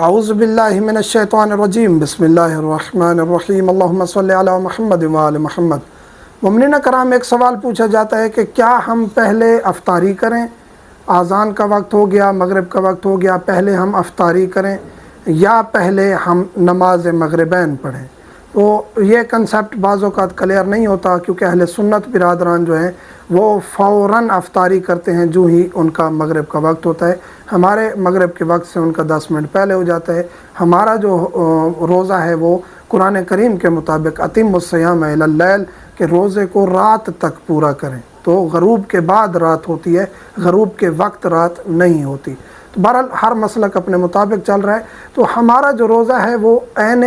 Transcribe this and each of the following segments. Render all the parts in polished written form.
اعوذ باللہ من الشیطان الرجیم بسم اللہ الرحمن الرحیم اللہم صلی علی محمد وآل محمد۔ مومنین کرام، ایک سوال پوچھا جاتا ہے کہ کیا ہم پہلے افطاری کریں؟ اذان کا وقت ہو گیا، مغرب کا وقت ہو گیا، پہلے ہم افطاری کریں یا پہلے ہم نماز مغربین پڑھیں؟ تو یہ کنسیپٹ بعض اوقات کلیئر نہیں ہوتا، کیونکہ اہل سنت برادران جو ہیں وہ فوراً افطاری کرتے ہیں جو ہی ان کا مغرب کا وقت ہوتا ہے۔ ہمارے مغرب کے وقت سے ان کا 10 منٹ پہلے ہو جاتا ہے۔ ہمارا جو روزہ ہے وہ قرآن کریم کے مطابق اتم الصیام الی اللیل، کہ روزے کو رات تک پورا کریں۔ تو غروب کے بعد رات ہوتی ہے، غروب کے وقت رات نہیں ہوتی۔ تو بہرحال ہر مسلک اپنے مطابق چل رہا ہے۔ تو ہمارا جو روزہ ہے وہ عین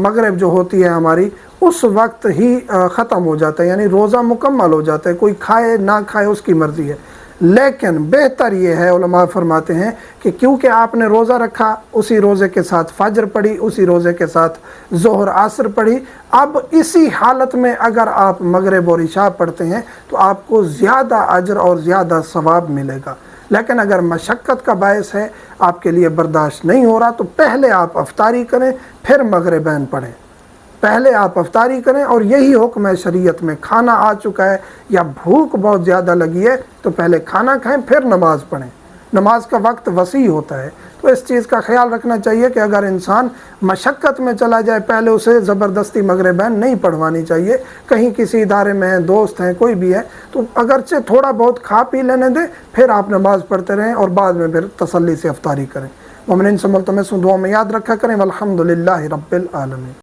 مغرب جو ہوتی ہے ہماری، اس وقت ہی ختم ہو جاتا ہے، یعنی روزہ مکمل ہو جاتا ہے۔ کوئی کھائے نہ کھائے اس کی مرضی ہے، لیکن بہتر یہ ہے، علماء فرماتے ہیں کہ کیونکہ آپ نے روزہ رکھا، اسی روزے کے ساتھ فجر پڑھی، اسی روزے کے ساتھ ظہر عصر پڑھی، اب اسی حالت میں اگر آپ مغرب اور عشاء پڑھتے ہیں تو آپ کو زیادہ اجر اور زیادہ ثواب ملے گا۔ لیکن اگر مشقت کا باعث ہے، آپ کے لیے برداشت نہیں ہو رہا، تو پہلے آپ افطاری کریں پھر مغربین پڑھیں۔ پہلے آپ افطاری کریں، اور یہی حکم ہے شریعت میں۔ کھانا آ چکا ہے یا بھوک بہت زیادہ لگی ہے تو پہلے کھانا کھائیں پھر نماز پڑھیں۔ نماز کا وقت وسیع ہوتا ہے، تو اس چیز کا خیال رکھنا چاہیے کہ اگر انسان مشقت میں چلا جائے، پہلے اسے زبردستی مغربین نہیں پڑھوانی چاہیے۔ کہیں کسی ادارے میں ہیں، دوست ہیں، کوئی بھی ہے، تو اگرچہ تھوڑا بہت کھا پی لینے دیں، پھر آپ نماز پڑھتے رہیں اور بعد میں پھر تسلی سے افطاری کریں۔ مومنین سے ملتمس ہوں دعا میں یاد رکھا کریں۔ والحمدللہ رب العالمین۔